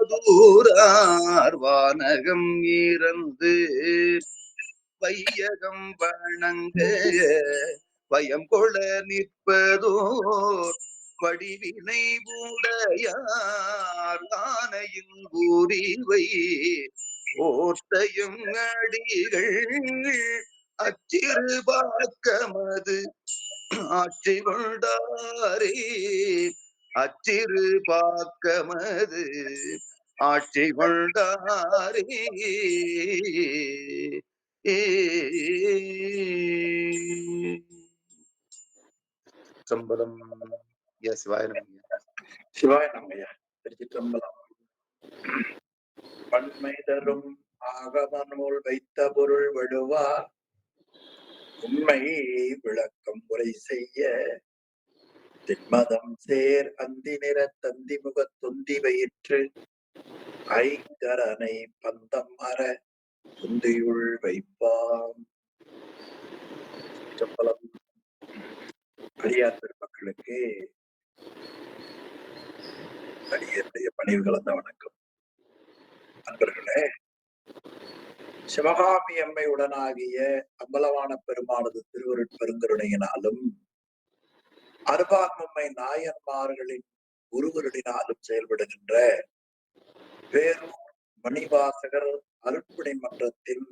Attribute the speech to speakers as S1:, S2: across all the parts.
S1: வாதூரார் வானகம் இறந்து வையகம் வணங்க பயம் கொள நிற்பதோர் வடிவினை உடையார் ஆனையின் ஊரிவை ஓர்த்தையும் அடிகள் அச்சிறு பாக்கமது ஆட்சி கொண்டாரே அச்சிறு பாக்கமது ஆட்சி கொண்டாரே. சம்பளம் சிவாய நமங்க.
S2: சிவாய நமங்க. திருச்சிற்றம்பலம். பன்மை தரும் ஆகம நூல் வைத்த பொருள் வழுவா உண்மை விளக்கம் உரை செய்ய திண்மதம் சேர் அந்தி நிற தந்தி முக தொந்தி வயிற்று ஐங்கரனை பந்தம் அற துந்தியுள் வைப்பாம். சம்பளம். அடியார் பெருமக்களுக்கு அடியனுடைய பணிவு கலந்த வணக்கம். அன்பர்களே, சிவகாமி அம்மை உடனாகிய அம்பலவான பெருமானது திருவருட் பெருங்கருணையினாலும் அருபான்மை நாயன்மார்களின் குருவருளினாலும் செயல்படுகின்ற வேறூர் மணிவாசகர் அருட்பணி மன்றத்தின்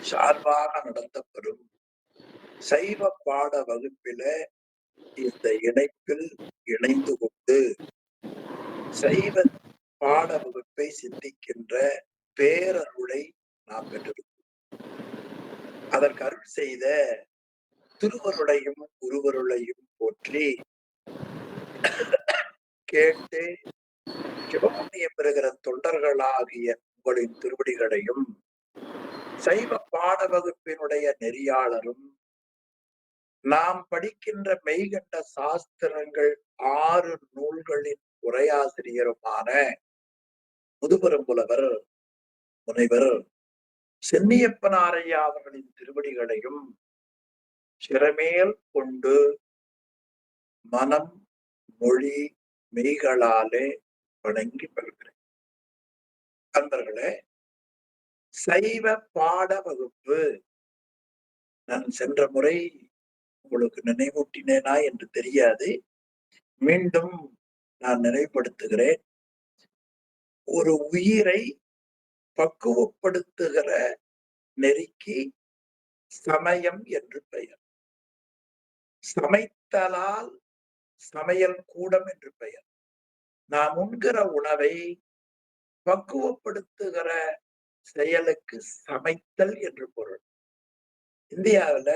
S2: சார்பாக நடத்தப்படும் சைவ பாட வகுப்பில இந்த இணைப்பில் இணைந்து கொண்டு சைவ பாட வகுப்பை சிந்திக்கின்ற பேரருளை நாம் பெற்றிருக்கிறோம். அதற்கு அருள் செய்த திருவருளையும் குருவருளையும் போற்றி கேட்டு சிவபுண்ணியம் பெறுகிற தொண்டர்களாகிய உங்களின் திருவடிகளையும் சைவ பாட வகுப்பினுடைய நெறியாளரும் நாம் படிக்கின்ற மெய்கண்ட சாஸ்திரங்கள் 6 நூல்களின் உரையாசிரியருமான முதுபெரும்புலவர் முனைவர் சென்னியப்பனாரையா அவர்களின் திருவடிகளையும் சிறமேல் கொண்டு மனம் மொழி மெய்களாலே வணங்கி பெறுகிறேன். அன்பர்களே, சைவ பாட வகுப்பு நான் சென்ற முறை உங்களுக்கு நினைவூட்டினேனா என்று தெரியாது. மீண்டும் நான் நினைவுபடுத்துகிறேன். ஒரு உயிரை பக்குவப்படுத்துகிற நெறிக்கு சமயம் என்று பெயர். சமைத்தலால் சமையல் கூடம் என்று பெயர். நாம் உண்கிற உணவை பக்குவப்படுத்துகிற செயலுக்கு சமைத்தல் என்று பொருள். இந்தியாவில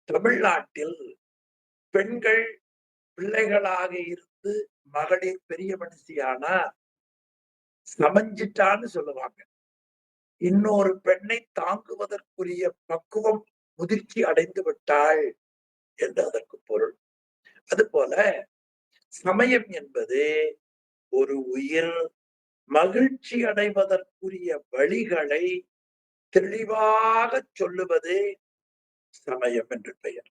S2: தமிழ்நாட்டில் பெண்கள் பிள்ளைகளாக இருந்து மகளிர் பெரிய மனுஷியானா சமைஞ்சிட்டான்னு சொல்லுவாங்க. இன்னொரு பெண்ணை தாங்குவதற்குரிய பக்குவம் முதிர்ச்சி அடைந்து விட்டாள் என்று அதற்கு பொருள். அதுபோல சமயம் என்பது ஒரு உயிர் மகிழ்ச்சி அடைவதற்குரிய வழிகளை தெளிவாக சொல்லுவது சமயம் என்று பெயர்.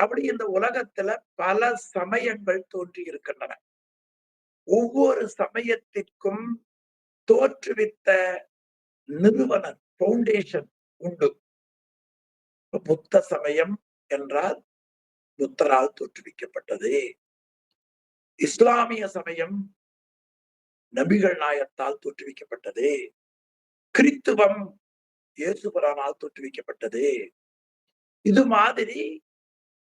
S2: அப்படி இந்த உலகத்துல பல சமயங்கள் தோன்றி இருக்கின்றன. ஒவ்வொரு சமயத்திற்கும் தோற்றுவித்த நிறுவனம் பவுண்டேஷன் உண்டு. புத்த சமயம் என்றால் புத்தரால் தோற்றுவிக்கப்பட்டது. இஸ்லாமிய சமயம் நபிகள் நாயகத்தால் தோற்றுவிக்கப்பட்டது. கிறித்துவம் இயேசுபிரானால் தோற்றுவிக்கப்பட்டது. இது மாதிரி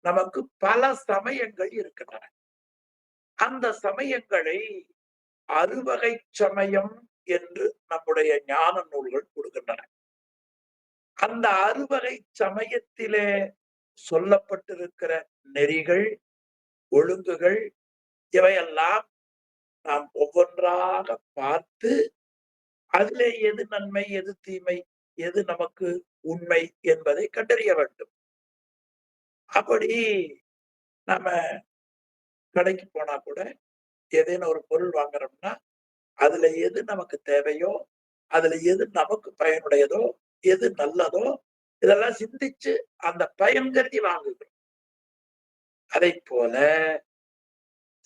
S2: நமக்கு பல சமயங்கள் இருக்கின்றன. அந்த சமயங்களை அறுவகை சமயம் என்று நம்முடைய ஞான நூல்கள் கொடுக்கின்றன. அந்த அறுவகை சமயத்திலே சொல்லப்பட்டிருக்கிற நெறிகள், ஒழுங்குகள் இவையெல்லாம் நாம் ஒவ்வொன்றாக பார்த்து அதிலே எது நன்மை, எது தீமை, எது நமக்கு உண்மை என்பதை கண்டறிய வேண்டும். அப்படி நம்ம கடைக்கு போனா கூட ஏதேனும் ஒரு பொருள் வாங்குறோம்னா அதுல எது நமக்கு தேவையோ, அதுல எது நமக்கு பயனுடையதோ, எது நல்லதோ இதெல்லாம் சிந்திச்சு அந்த பயன் கருதி வாங்குகிறோம். அதை போல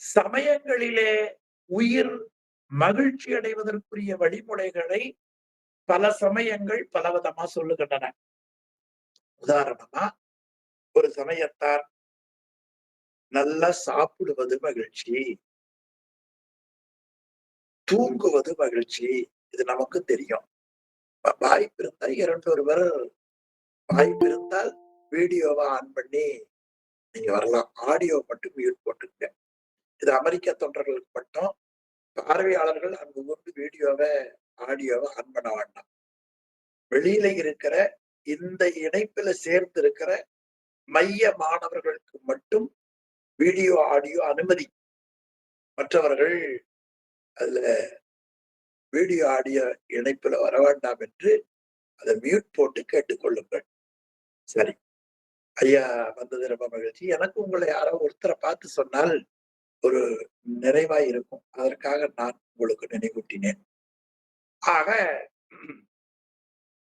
S2: சமயங்களிலே உயிர் மகிழ்ச்சி அடைவதற்குரிய வழிமுறைகளை பல சமயங்கள் பலவிதமா சொல்லுகின்றன. உதாரணமா ஒரு சமயத்தார் நல்லா சாப்பிடுவது மகிழ்ச்சி, தூங்குவது மகிழ்ச்சி. இது நமக்கு தெரியும். வாய்ப்பு இருந்தால் இரண்டொருவர் வாய்ப்பு இருந்தால் வீடியோவை ஆன் பண்ணி நீங்க வரலாம். ஆடியோ மட்டும் மியூட் போட்டுங்க. இது அமெரிக்க தொண்டர்களுக்கு மட்டும். பார்வையாளர்கள் அங்கு கொண்டு வீடியோவை ஆடியோவை ஆன் பண்ண வேண்டாம். வெளியில இருக்கிற இந்த இணைப்புல சேர்ந்து இருக்கிற மைய மாணவர்களுக்கு மட்டும் வீடியோ ஆடியோ அனுமதி. மற்றவர்கள் அதுல வீடியோ ஆடியோ இணைப்புல வர வேண்டாம் என்று அதை மியூட் போட்டு கேட்டுக்கொள்ளுங்கள். சரி, ஐயா வந்தது ரொம்ப மகிழ்ச்சி. எனக்கு உங்களை யாரோ ஒருத்தரை பார்த்து சொன்னால் ஒரு நிறைவாய் இருக்கும். அதற்காக நான் உங்களுக்கு நினைவூட்டினேன். ஆக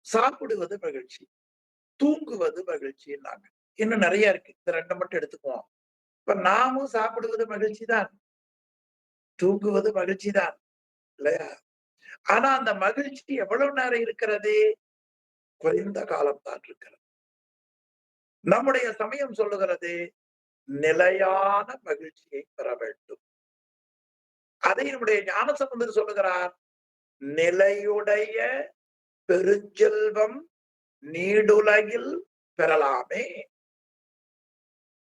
S2: சாப்பிடுவது மகிழ்ச்சி, தூங்குவது மகிழ்ச்சின்னாங்க. இன்னும் நிறைய இருக்கு. இந்த ரெண்டை மட்டும் எடுத்துக்குவோம். இப்ப நாமும் சாப்பிடுவது மகிழ்ச்சி தான், தூங்குவது மகிழ்ச்சி தான் இல்லையா? ஆனா அந்த மகிழ்ச்சி எவ்வளவு நேரம் இருக்கிறது? குறைந்த காலம் தான் இருக்கிறது. நம்முடைய சமயம் சொல்லுகிறது நிலையான மகிழ்ச்சியை பெற வேண்டும். அதை நம்முடைய ஞானசம்பந்தர் சொல்லுகிறார், நிலையுடைய பெருஞ்செல்வம் நீடுலகில் பெறலாமே.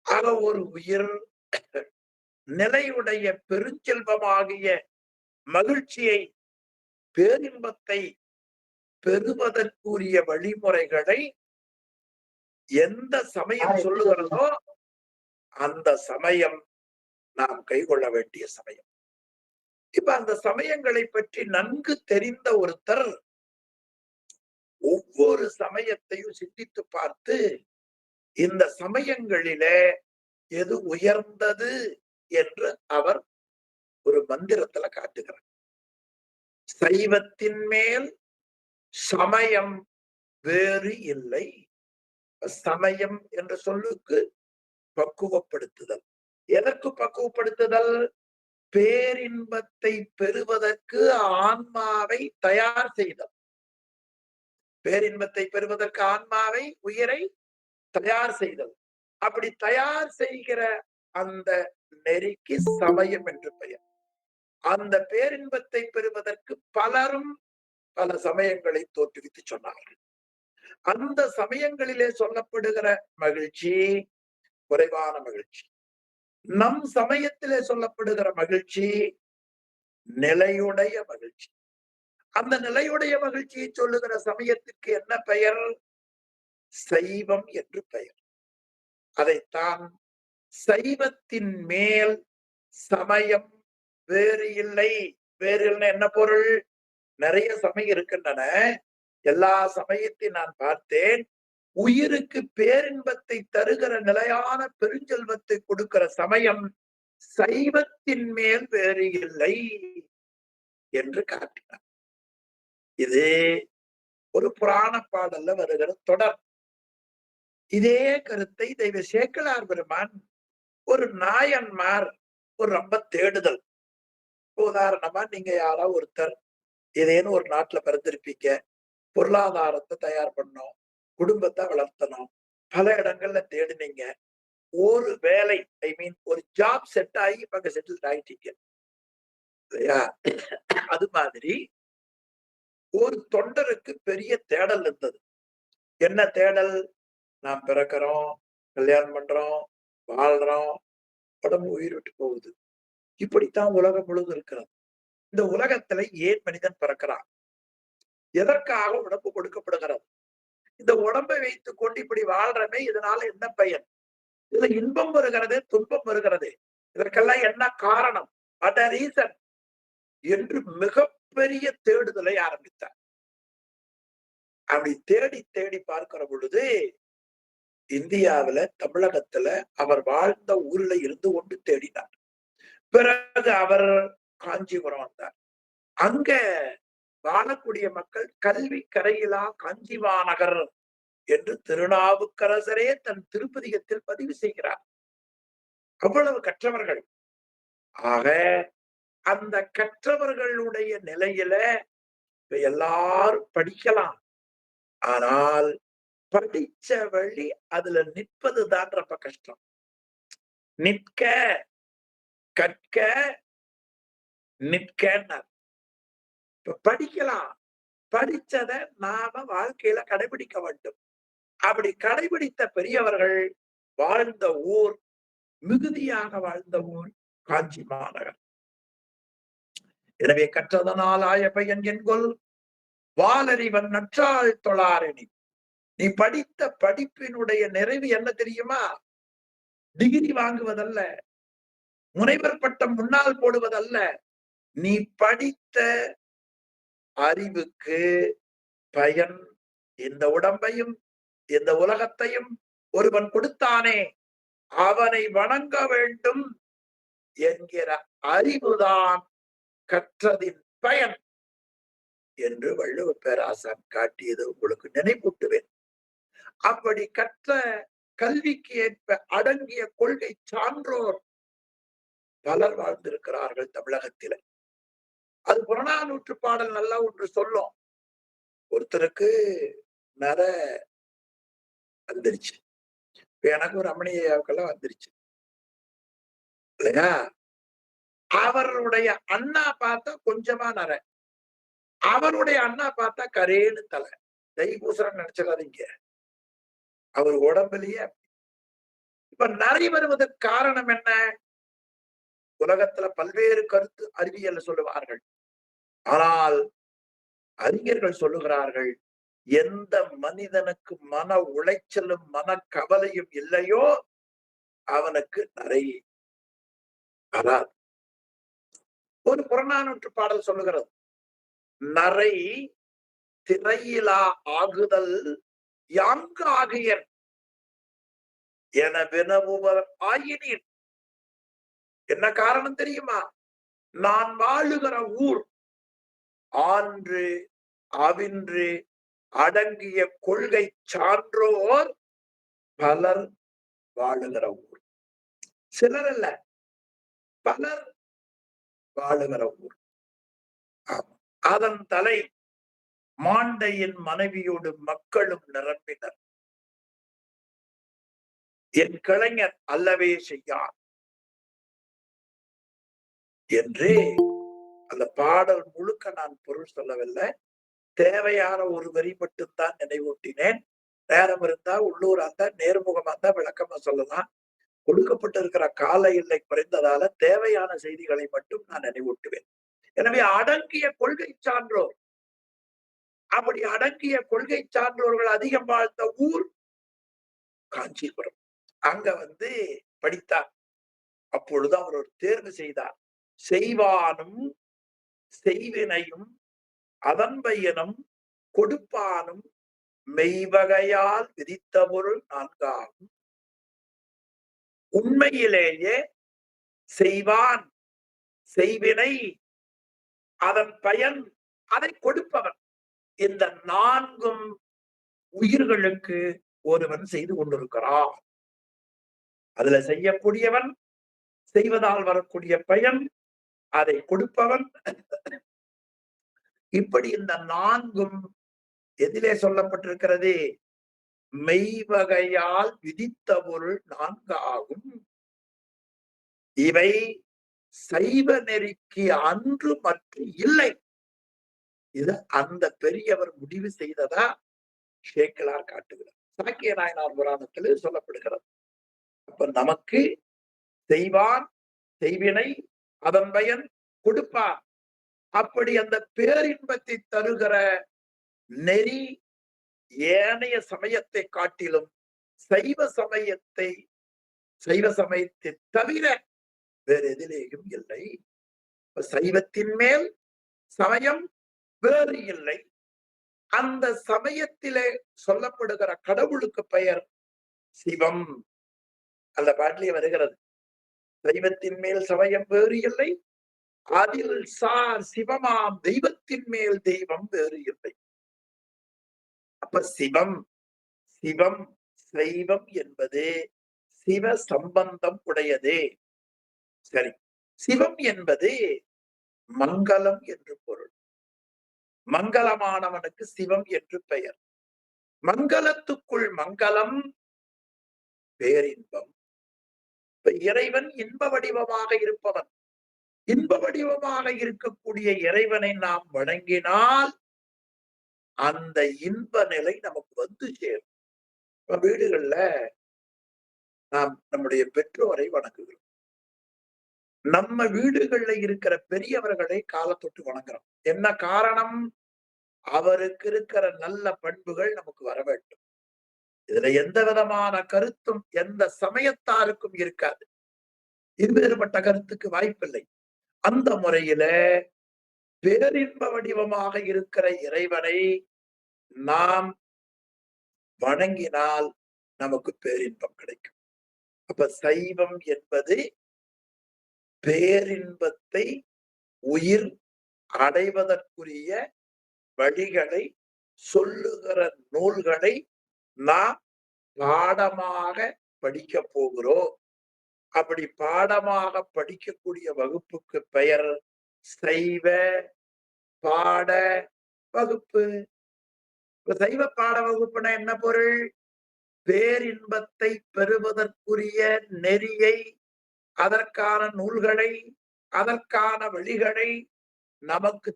S2: ஆக ஒரு உயிர் நிலையுடைய பெருஞ்செல்வமாகிய மகிழ்ச்சியை, பேரின்பத்தை பெறுவதற்குரிய வழிமுறைகளை எந்த சமயம் சொல்லுகிறதோ அந்த சமயம் நாம் கைகொள்ள வேண்டிய சமயம். இப்ப அந்த சமயங்களை பற்றி நன்கு தெரிந்த ஒருத்தர் ஒவ்வொரு சமயத்தையும் சிந்தித்து பார்த்து இந்த சமயங்களிலே எது உயர்ந்தது என்று அவர் ஒரு மந்திரத்துல காட்டுகிறார். சைவத்தின் மேல் சமயம் வேறு இல்லை. சமயம் என்ற சொல்லுக்கு பக்குவப்படுத்துதல். எதற்கு பக்குவப்படுத்துதல்? பேரின்பத்தை பெறுவதற்கு ஆன்மாவை தயார் செய்தல். பேரின்பத்தை பெறுவதற்கு ஆன்மாவை, உயிரை தயார் செய்தல். அப்படி தயார் செய்கிற அந்த நெறிக்கு சமயம் என்று பெயர். அந்த பேரின்பத்தை பெறுவதற்கு பலரும் பல சமயங்களை தோற்றுவித்து சொன்னார்கள். அந்த சமயங்களிலே சொல்லப்படுகிற மகிழ்ச்சி குறைவான மகிழ்ச்சி. நம் சமயத்திலே சொல்லப்படுகிற மகிழ்ச்சி நிலையுடைய மகிழ்ச்சி. அந்த நிலையுடைய மகிழ்ச்சியை சொல்லுகிற சமயத்திற்கு என்ன பெயர்? சைவம் என்று பெயர். அதைத்தான் சைவத்தின் மேல் சமயம் வேறு இல்லை. வேறு என்ன பொருள்? நிறைய சமயம் இருக்கின்றன. எல்லா சமயத்தையும் நான் பார்த்தேன். உயிருக்கு பேரின்பத்தை தருகிற நிலையான பெருஞ்செல்வத்தை கொடுக்கிற சமயம் சைவத்தின் மேல் வேறு இல்லை என்று காட்டினார். இது ஒரு புராண பாடல்ல வருகிற தொடர். இதே கருத்தை தெய்வ சேக்கிழார் பெருமான் ஒரு நாயன்மார் ஒரு ரொம்ப தேடுதல். உதாரணமா நீங்க யாராவது ஒருத்தர் ஏதேனும் ஒரு நாட்டுல பிறந்திருப்பீங்க. பொருளாதாரத்தை தயார் பண்ணணும், குடும்பத்தை வளர்த்தணும், பல இடங்கள்ல தேடினீங்க. ஒரு வேலை, ஐ மீன் ஒரு ஜாப் செட் ஆகி இப்ப செட்டில் ஆயிட்டீங்க இல்லையா? அது மாதிரி ஒரு தொண்டருக்கு பெரிய தேடல் இருந்தது. என்ன தேடல்? நாம் பிறக்கிறோம், கல்யாணம் பண்றோம், வாழ்றோம், உடம்பு உயிர் விட்டு போகுது. இப்படித்தான் உலகம் முழுவதும் இருக்கிறது. இந்த உலகத்துல ஏன் மனிதன் பிறக்கிறான்? எதற்காக உடம்பு கொடுக்கப்படுகிறது? இந்த உடம்பை வைத்துக் கொண்டு இப்படி வாழ்றமே, இதனால என்ன பயன்? இதுல இன்பம் வருகிறது, துன்பம் வருகிறது. இதற்கெல்லாம் என்ன காரணம்? வாட் ஆர் ரீசன் என்று மிகப்பெரிய தேடுதலை ஆரம்பித்தார். அப்படி தேடி தேடி பார்க்கிற பொழுது இந்தியாவில, தமிழகத்துல அவர் வாழ்ந்த ஊர்ல இருந்து கொண்டு தேடினார். பிறகு அவர் காஞ்சிபுரம் வந்தார். அங்க வாழக்கூடிய மக்கள் கல்வி கரையிலா காஞ்சி மாநகர் என்று திருநாவுக்கரசரே தன் திருப்பதிகத்தில் பதிவு செய்கிறார். அவ்வளவு கற்றவர்கள். ஆக அந்த கற்றவர்களுடைய நிலையில இப்ப எல்லாரும் படிக்கலாம். ஆனால் படிச்ச வழி அதுல நிற்பதுதான் ரொம்ப கஷ்டம். நிற்க, கற்க, நிற்கன்னார். இப்ப படிக்கலாம். படிச்சத நாம வாழ்க்கையில கடைபிடிக்க வேண்டும். அப்படி கடைபிடித்த பெரியவர்கள் வாழ்ந்த ஊர், மிகுதியாக வாழ்ந்த ஊர் காஞ்சி மாநகர். எனவே கற்றதனால் ஆய பயன் என்கொல் வாலறிவன் நற்றாள் தொழாரெனி. நீ படித்த படிப்பினுடைய நிறைவு என்ன தெரியுமா? டிகிரி வாங்குவதல்ல, முனைவர் பட்டம் முன்னால் போடுவதல்ல. நீ படித்த அறிவுக்கு பயன். இந்த உடம்பையும் இந்த உலகத்தையும் ஒருவன் கொடுத்தானே, அவனை வணங்க வேண்டும் என்கிற அறிவுதான் கற்றதின் பயன் என்று வள்ளுவ பேராசான் காட்டியது உங்களுக்கு நினைவூட்டுவேன். அப்படி கற்ற கல்விக்கு ஏற்ப அடங்கிய கொள்கை சான்றோர் பலர் வாழ்ந்திருக்கிறார்கள் தமிழகத்தில. அது புறநானூற்று பாடல் நல்லா ஒன்று சொல்லும். ஒருத்தருக்கு நர வந்துருச்சு. எனக்கு ரமணியாவுக்கெல்லாம் வந்துருச்சு இல்லையா? அவருடைய அண்ணா பார்த்தா கொஞ்சமா நர, அவருடைய அண்ணா பார்த்தா கரேன்னு தலை. தைப்பூசரன் நினைச்சிடாதீங்க, அவர் உடம்புலயே. இப்ப நரை வருவதற்கு காரணம் என்ன? உலகத்துல பல்வேறு கருத்து அறிவியல் சொல்லுவார்கள். ஆனால் அறிஞர்கள் சொல்லுகிறார்கள், எந்த மனிதனுக்கு மன உளைச்சலும் மன கவலையும் இல்லையோ அவனுக்கு நரை வராது. ஒரு புறநானூற்று பாடல் சொல்லுகிறது, நரை திரையிலா ஆகுதல் யாங்கு ஆகியன் என வினவுவர் ஆயினீர். என்ன காரணம் தெரியுமா? நான் வாழுகிற ஊர் ஆன்று அவின்று அடங்கிய கொள்கை சான்றோர் பலர் வாழுகிற ஊர். சிலர் அல்ல, பலர் வாழுகிற ஊர். அதன் தலை மாண்டையின் மனைவியோடு மக்களும் நிரம்பினர். என் கலைஞர் அல்லவே செய்யார் என்று அந்த பாடல் முழுக்க நான் பொருள் சொல்லவில்லை. தேவையான ஒரு வரி மட்டும்தான் நினைவூட்டினேன். நேரம் இருந்தா உள்ளூரா இருந்தா நேர்முகமா இருந்தா விளக்கமா சொல்லலாம். கொடுக்கப்பட்டிருக்கிற கால எல்லை குறைந்ததால தேவையான செய்திகளை மட்டும் நான் நினைவூட்டுவேன். எனவே அடங்கிய கொள்கை சான்றோர், அப்படி அடங்கிய கொள்கை சான்றோர்கள் அதிகம் வாழ்ந்த ஊர் காஞ்சிபுரம். அங்க படித்தார். அப்பொழுது அவர் ஒரு தேர்வு செய்தார். செய்வானும் செய்வினையும் அதன் பயனும் கொடுப்பானும் மெய்வகையால் விதித்த பொருள் நான்காகும். உண்மையிலேயே செய்வான், செய்வினை, அதன் பயன், அதை கொடுப்பவன், இந்த நான்கும் உயிர்களுக்கு ஒருவன் செய்து கொண்டிருக்கிறான். அதுல செய்யக்கூடியவன், செய்வதால் வரக்கூடிய பயன், அதை கொடுப்பவன். இப்படி இந்த நான்கும் எதிலே சொல்லப்பட்டிருக்கிறது? மெய்வகையால் விதித்த பொருள் நான்கு ஆகும். இவை சைவ நெறிக்கு அன்று மற்றும் இல்லை. இது அந்த பெரியவர் முடிவு செய்ததா சேக்கிழார் காட்டுகிறார். சாக்கிய நாயனார் புராணத்திலே சொல்லப்படுகிறது. அப்ப நமக்கு செய்வான், செய்வினை, அதன் பயன், கொடுப்பான். அப்படி அந்த பேரின்பத்தை தருகிற நெறி ஏனைய சமயத்தை காட்டிலும் சைவ சமயத்தை தவிர வேறு எதிலேயும் இல்லை. சைவத்தின் மேல் சமயம் வேறு இல்லை. அந்த சமயத்திலே சொல்லப்படுகிற கடவுளுக்கு பெயர் சிவம். அந்த பாட்டிலே வருகிறது, சைவத்தின் மேல் சமயம் வேறு இல்லை, அதில் சார் சிவமாம் தெய்வத்தின் மேல் தெய்வம் வேறு இல்லை. அப்ப சிவம், சிவம், சைவம் என்பது சிவ சம்பந்தம் உடையதே. சரி, சிவம் என்பது மங்களம் என்று பொருள். மங்களமானவனுக்கு சிவம் என்று பெயர். மங்களத்துக்குள் மங்களம் பேரின்பம். இப்ப இறைவன் இன்ப வடிவமாக இருப்பவன். இன்ப வடிவமாக இருக்கக்கூடிய இறைவனை நாம் வணங்கினால் அந்த இன்ப நிலை நமக்கு வந்து சேரும். இப்ப வீடுகள்ல நாம் நம்முடைய பெற்றோரை வணங்குகிறோம். நம்ம வீடுகள்ல இருக்கிற பெரியவர்களை காலத்தொட்டு வணங்குறோம். என்ன காரணம்? அவருக்கு இருக்கிற நல்ல பண்புகள் நமக்கு வர வேண்டும். இதுல எந்த விதமான கருத்தும் எந்த சமயத்தாருக்கும் இருக்காது. இருவேறுபட்ட கருத்துக்கு வாய்ப்பில்லை. அந்த முறையில பேரின்ப வடிவமாக இருக்கிற இறைவனை நாம் வணங்கினால் நமக்கு பேரின்பம் கிடைக்கும். அப்ப சைவம் என்பது பேரின்பத்தை உயிர் அடைவதற்குரிய வழிகளை சொல்லுகிற நூல்களை நாம் பாடமாக படிக்க போகிறோம். அப்படி பாடமாக படிக்கக்கூடிய வகுப்புக்கு பெயர் சைவ பாட வகுப்பு. சைவ பாட வகுப்புனா என்ன பொருள்? பேரின்பத்தை பெறுவதற்குரிய நெறியை, அதற்கான நூல்களை, அதற்கான வழிகளை நமக்கு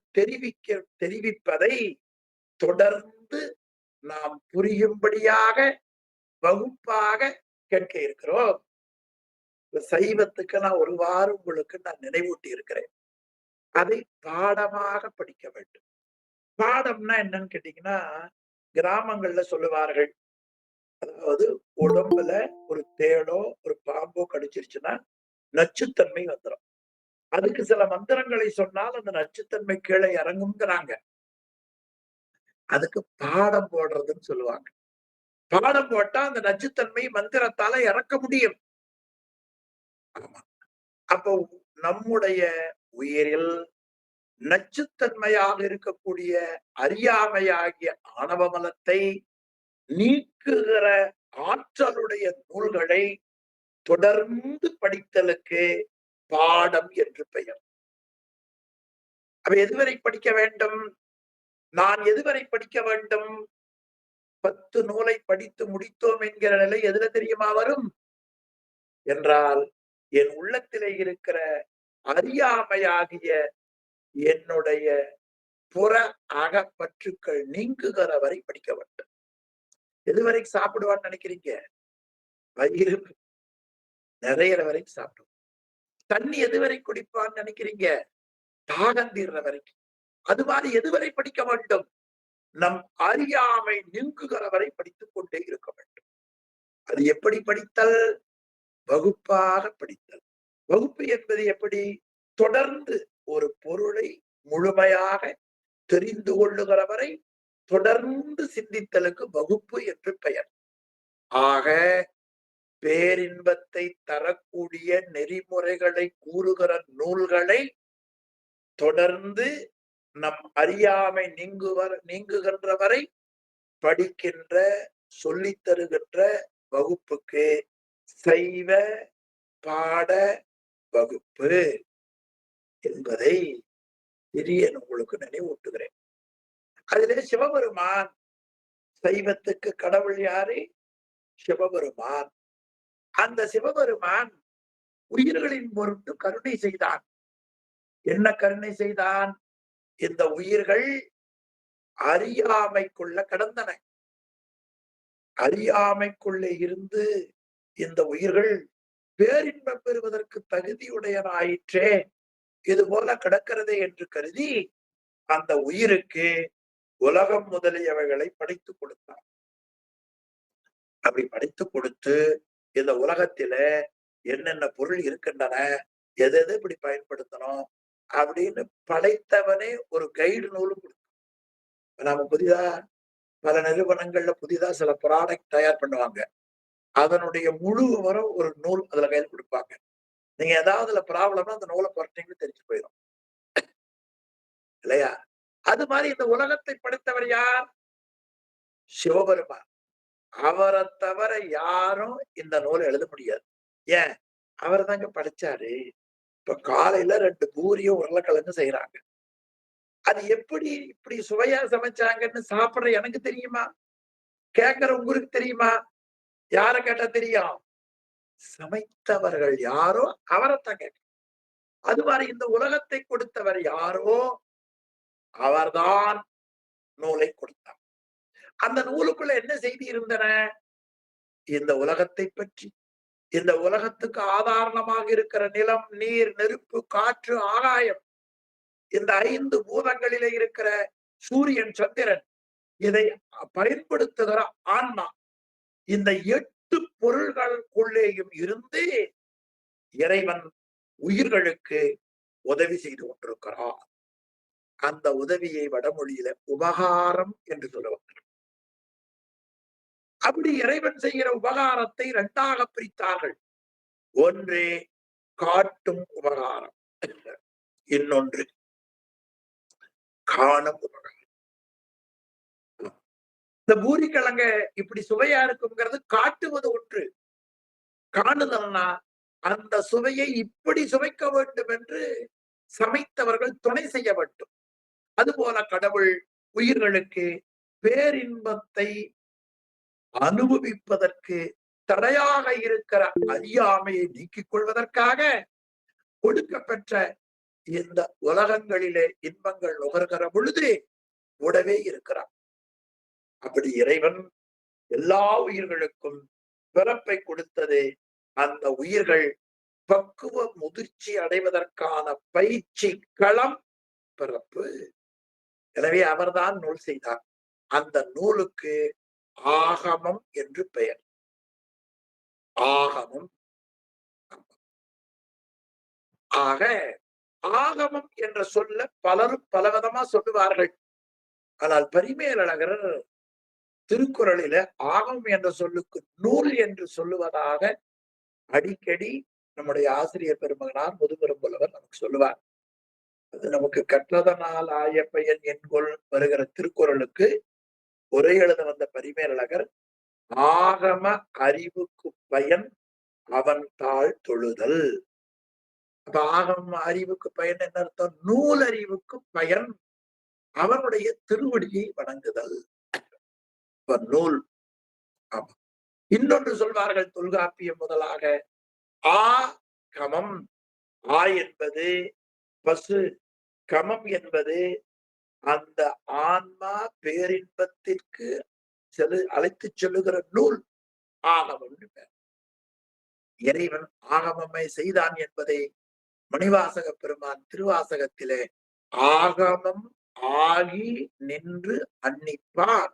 S2: தெரிவிப்பதை தொடர்ந்து நாம் புரியும்படியாக வகுப்பாக கேட்க இருக்கிறோம். சைவத்துக்கு நான் ஒரு வாரம் உங்களுக்கு நான் நினைவூட்டி இருக்கிறேன். அதை பாடமாக படிக்க வேண்டும். பாடம்னா என்னன்னு கேட்டீங்கன்னா, கிராமங்கள்ல சொல்லுவார்கள். அதாவது உடம்புல ஒரு தேளோ ஒரு பாம்போ கடிச்சிருச்சுன்னா நச்சுத்தன்மை வந்துடும். அதுக்கு சில மந்திரங்களை சொன்னால் அந்த நச்சுத்தன்மை கீழே இறங்குங்கிறாங்க. அதுக்கு பாடம் போடுறதுன்னு சொல்லுவாங்க. பாடம் போட்டா அந்த நச்சுத்தன்மை மந்திரத்தால இறக்க முடியும். ஆமா. அப்போ நம்முடைய உயிரில் நச்சுத்தன்மையாக இருக்கக்கூடிய அறியாமையாகிய ஆணவ மலத்தை நீக்குகிற ஆற்றலுடைய நூல்களை தொடர்ந்து படித்தலுக்கு பாடம் என்று பெயர். அப்ப எதுவரை படிக்க வேண்டும்? நான் எதுவரை படிக்க வேண்டும்? 10 நூலை படித்து முடித்தோம் என்கிற நிலை எதுல தெரியுமா வரும் என்றால், என் உள்ளத்திலே இருக்கிற அறியாமையாகிய என்னுடைய புற அகப்பற்றுக்கள் நீங்குகிற வரை படிக்க வேண்டும். எதுவரை சாப்பிடுவான்னு நினைக்கிறீங்க? வயிறு நிறையிற வரைக்கும் சாப்பிடுவோம். தண்ணி எதுவரை குடிப்பான்னு நினைக்கிறீங்க? தாகம் தீர்ற வரைக்கும். அது மாதிரி எதுவரை படிக்க வேண்டும்? நம் அறியாமை நீங்குகிற வரை படித்துக் கொண்டே இருக்க வேண்டும். அது எப்படி படித்தல்? வகுப்பாக படித்தல். வகுப்பு என்பது எப்படி? தொடர்ந்து ஒரு பொருளை முழுமையாக தெரிந்து கொள்ளுகிற வரை தொடர்ந்து சிந்தித்தலுக்கு வகுப்பு என்று பெயர். ஆக பேரின்பத்தை தரக்கூடிய நெறிமுறைகளை கூறுகிற நூல்களை தொடர்ந்து நம் அறியாமை நீங்குகின்ற வரை படிக்கின்ற சொல்லித் தருகின்ற வகுப்புக்கு சைவ பாட வகுப்பு என்பதை சிறிய உங்களுக்கு நினைவூட்டுகிறேன். அதிலே சிவபெருமான், சைவத்துக்கு கடவுள் யாரு? சிவபெருமான். அந்த சிவபெருமான் உயிர்களின் பொருட்டு கருணை செய்தான். என்ன கருணை செய்தான்? இந்த உயிர்கள் அறியாமைக்குள்ள கடந்தன. அறியாமைக்குள்ளே இருந்து இந்த உயிர்கள் பேரின்பம் பெறுவதற்கு தகுதியுடையனாயிற்றே, இது போல கிடக்கிறதே என்று கருதி அந்த உயிருக்கு உலகம் முதலியவைகளை படைத்துக் கொடுத்தார். அப்படி படைத்துக் கொடுத்து இந்த உலகத்தில என்னென்ன பொருள் இருக்கின்றன, எது எது இப்படி பயன்படுத்தணும் அப்படின்னு படைத்தவனே ஒரு கைடு நூலும் கொடுத்தான். நாம புதிதா பல நிறுவனங்கள்ல புதிதா சில ப்ராடக்ட் தயார் பண்ணுவாங்க. அதனுடைய முழு விவரம் ஒரு நூல் அதுல கையில கொடுப்பாங்க. நீங்க ஏதாவது அதுல ப்ராப்ளம்னா அந்த நூலை புரட்டிங்கன்னு தெரிஞ்சு போயிடும் இல்லையா? அது மாதிரி இந்த உலகத்தை படைத்தவர் யார்? சிவபெருமான். அவரை தவிர யாரும் இந்த நூலை எழுத முடியாது. ஏன்? அவர் தாங்க படைச்சாரு. இப்ப காலையில 2 பூரியும் உருளைக்கிழங்கு செய்யறாங்க. அது எப்படி இப்படி சுவையா சமைச்சாங்கன்னு சாப்பிடுற எனக்கு தெரியுமா? கேட்கிற உங்களுக்கு தெரியுமா? யார கேட்டா தெரியும்? சமைத்தவர்கள் யாரோ அவரைத்தான் கேட்கணும். அது மாதிரி இந்த உலகத்தை கொடுத்தவர் யாரோ அவர்தான் நூலை கொடுத்தார். அந்த நூலுக்குள்ள என்ன செய்தி இருந்தன? இந்த உலகத்தை பற்றி, இந்த உலகத்துக்கு ஆதாரணமாக இருக்கிற நிலம், நீர், நெருப்பு, காற்று, ஆகாயம், இந்த 5 பூதங்களிலே இருக்கிற சூரியன், சந்திரன், இதை பயன்படுத்துகிற ஆன்மா, இந்த 8 பொருள்களுக்குள்ளேயும் இருந்து இறைவன் உயிர்களுக்கு உதவி செய்து கொண்டிருக்கிறார். அந்த உதவியை வடமொழியில உபகாரம் என்று சொல்லுவாங்க. அப்படி இறைவன் செய்கிற உபகாரத்தை 2ஆக பிரித்தார்கள். ஒன்று காட்டும் உபகாரம், இன்னொன்று காணும் உபகாரம். இந்த பூரிக்கிழங்க இப்படி சுவையா இருக்குங்கிறது காட்டுவது ஒன்று. காணுதல்னா அந்த சுவையை இப்படி சுவைக்க வேண்டும் என்று சமைத்தவர்கள் துணை செய்ய வேண்டும். அதுபோல கடவுள் உயிர்களுக்கு பேரின்பத்தை அனுபவிப்பதற்கு தடையாக இருக்கிற அறியாமையை நீக்கிக் கொள்வதற்காக கொடுக்கப்பெற்ற இந்த உலகங்களிலே இன்பங்கள் நுகர்கிற பொழுது கூடவே இருக்கிறார். அப்படி இறைவன் எல்லா உயிர்களுக்கும் பிறப்பை கொடுத்தது அந்த உயிர்கள் பக்குவ முதிர்ச்சி அடைவதற்கான பயிற்சி களம் பிறப்பு. எனவே அவர்தான் நூல் செய்தார். அந்த நூலுக்கு ஆகமம் என்று பெயர். ஆகமம். ஆக ஆகமம் என்ற சொல்ல பலரும் பலவிதமா சொல்லுவார்கள். ஆனால் பரிமேலழகர் திருக்குறளில ஆகமம் என்ற சொல்லுக்கு நூல் என்று சொல்லுவதாக அடிக்கடி நம்முடைய ஆசிரியர் பெருமகனார் முதுபெரும்புலவர் நமக்கு சொல்லுவார். அது நமக்கு கற்றதனால் ஆய பயன் என்கொள் வருகிற திருக்குறளுக்கு உரை எழுத வந்த பரிமேலழகர் ஆகம அறிவுக்கு பயன் அவன் தாழ் தொழுதல். அப்ப ஆகம அறிவுக்கு பயன் என்ன அர்த்தம்? நூல் அறிவுக்கு பயன் அவனுடைய திருவடியை வணங்குதல். நூல். ஆமா. இன்னொன்று சொல்வார்கள் தொல்காப்பியம் முதலாக ஆ கமம். ஆ என்பது பசு, கமம் என்பது அந்த ஆன்மா பேரின்பத்திற்கு அழைத்து செல்லுகிற நூல். ஆகமம். இறைவன் ஆகமமை செய்தான் என்பதை மணிவாசக பெருமான் திருவாசகத்திலே ஆகமம் ஆகி நின்று அன்னிப்பார்.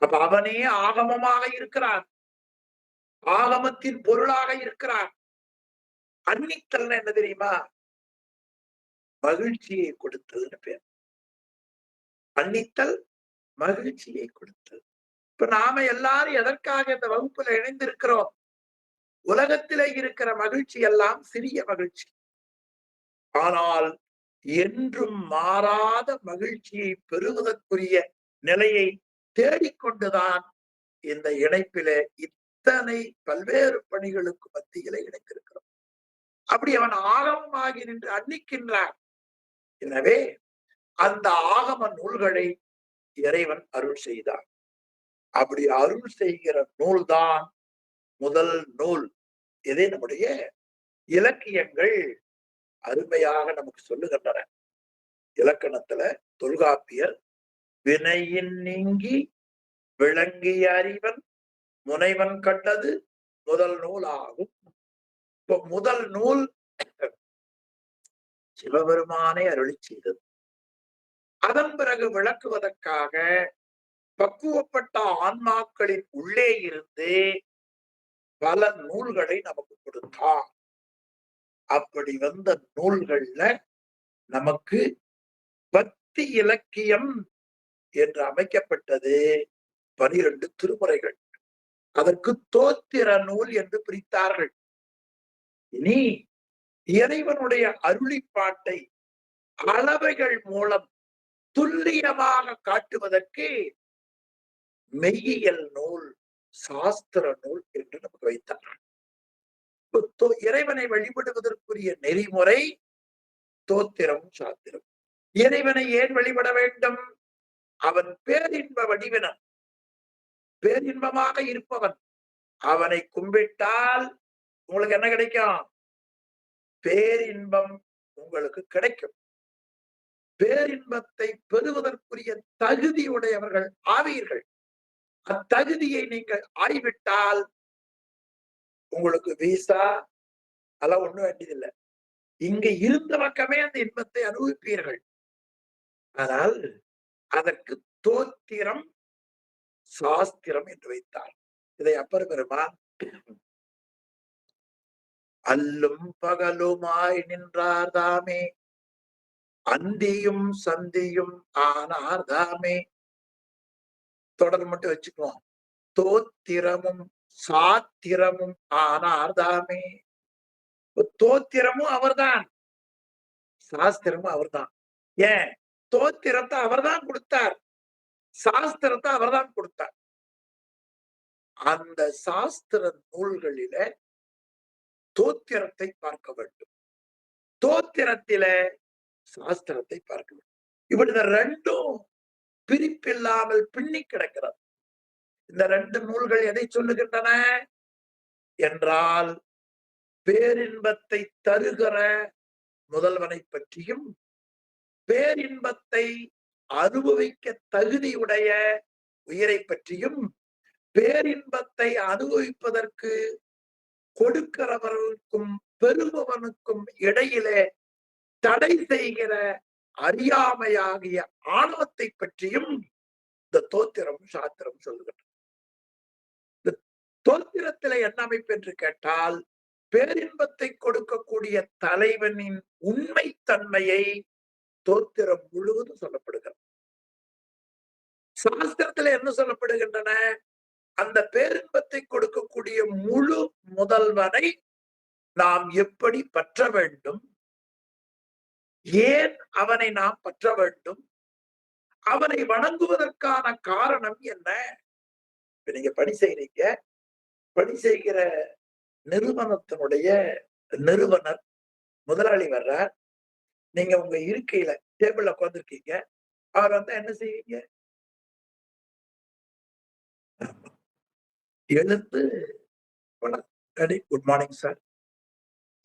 S2: அப்ப அவனே ஆகமமாக இருக்கிறான், ஆகமத்தின் பொருளாக இருக்கிறான். அன்னித்தல் என்ன தெரியுமா? மகிழ்ச்சியை கொடுத்தல்னு பேர். அன்னித்தல் மகிழ்ச்சியை கொடுத்தல். இப்ப நாம எல்லாரும் எதற்காக இந்த வகுப்புல இணைந்திருக்கிறோம்? உலகத்திலே இருக்கிற மகிழ்ச்சி எல்லாம் சிறிய மகிழ்ச்சி. ஆனால் என்றும் மாறாத மகிழ்ச்சியை பெறுவதற்குரிய நிலையை தேடிக்கொண்டுதான் இந்த இணைப்பிலே இத்தனை பல்வேறு பணிகளுக்கு மத்தியிலே இணைந்திருக்கிறோம். அப்படி அவன் ஆகமமாகி நின்று அன்னிக்கின்றான். எனவே அந்த ஆகம நூல்களை இறைவன் அருள் செய்தான். அப்படி அருள் செய்கிற நூல்தான் முதல் நூல். இதை நம்முடைய இலக்கியங்கள் அருமையாக நமக்கு சொல்லுகின்றன. இலக்கணத்துல தொல்காப்பியர் வினையின் நீங்கி விளங்கிய அறிவன் முனைவன் கண்டது முதல் நூல் ஆகும். இப்ப முதல் நூல் சிவபெருமானை அருளி செய்தது. அதன் பிறகு விளக்குவதற்காக பக்குவப்பட்ட ஆன்மாக்களின் உள்ளே இருந்து பல நூல்களை நமக்கு கொடுத்தார். அப்படி வந்த நூல்கள்ல நமக்கு பக்தி இலக்கியம் என்று அமைக்கப்பட்டது 12 திருமுறைகள். அதற்கு தோத்திர நூல் என்று பிரித்தார்கள். இனி இறைவனுடைய அருளிப்பாட்டை அளவைகள் மூலம் துல்லியமாக காட்டுவதற்கு மெய்யியல் நூல், சாஸ்திர நூல் என்று நமக்கு வைத்தார்கள். இறைவனை வழிபடுவதற்குரிய நெறிமுறை தோத்திரம் சாத்திரம். இறைவனை ஏன் வழிபட வேண்டும்? அவன் பேரின்ப வடிவினன், பேரின்பமாக இருப்பவன். அவனை கும்பிட்டால் உங்களுக்கு என்ன கிடைக்கும்? பேரின்பம் உங்களுக்கு கிடைக்கும். பேரின்பத்தை பெறுவதற்குரிய தகுதியுடையவர்கள் ஆவீர்கள். அத்தகுதியை நீங்கள் ஆய்விட்டால் உங்களுக்கு விசா அதெல்லாம் ஒண்ணும் வேண்டியதில்லை. இங்க இருந்த பக்கமே அந்த இன்பத்தை அனுபவிப்பீர்கள். ஆனால் அதற்கு தோத்திரம் சாஸ்திரம் என்று வைத்தார். இதை அப்பர் பெருமான் அல்லும் பகலுமாய் நின்றார் தாமே, அந்தியும் சந்தியும் ஆனார் தாமே. தொடர் மட்டும் வச்சுக்குவோம். தோத்திரமும் சாத்திரமும் ஆனார் தாமே. தோத்திரமும் அவர்தான், சாஸ்திரமும் அவர்தான். ஏன்? தோத்திரத்தை அவர்தான் கொடுத்தார், சாஸ்திரத்தை அவர்தான் கொடுத்தார். அந்த சாஸ்திர நூல்களில தோத்திரத்தை பார்க்க வேண்டும், தோத்திரத்தில சாஸ்திரத்தை பார்க்க வேண்டும். இப்படி இந்த ரெண்டும் பிரிப்பில்லாமல் பின்னி கிடக்கிறது. இந்த ரெண்டு நூல்கள் எதை சொல்லுகின்றன என்றால், பேரின்பத்தை தருகிற முதல்வனை பற்றியும், பேரின்பத்தை அனுபவிக்க தகுதியுடைய உயிரை பற்றியும், பேரின்பத்தை அனுபவிப்பதற்கு கொடுக்கிறவர்களுக்கும் பெறுபவனுக்கும் இடையிலே தடை செய்கிற அறியாமையாகிய ஆணவத்தை பற்றியும் இந்த தோத்திரம் சாத்திரம் சொல்லுகின்றன. இந்த தோத்திரத்தில என்ன அமைப்பு என்று கேட்டால், பேரின்பத்தை கொடுக்கக்கூடிய தலைவனின் உண்மை தன்மையை தோத்திரம் முழுவதும் சொல்லப்படுகிறது. சாஸ்திரத்துல என்ன சொல்லப்படுகின்றன? அந்த பேரின்பத்தை கொடுக்கக்கூடிய முழு முதல்வனை நாம் எப்படி பற்ற வேண்டும், ஏன் அவனை நாம் பற்ற வேண்டும், அவனை வணங்குவதற்கான காரணம் என்ன? நீங்க பணி செய்றீங்க, பணி செய்கிற நிறுவனத்தினுடைய நிறுவனர் முதலாளி வர்றார். நீங்க உங்க இருக்கையில டேபிள்ல உட்கார்ந்துருக்கீங்க. அவர் வந்து என்ன செய்வீங்க? எழுந்து குட் மார்னிங் சார்.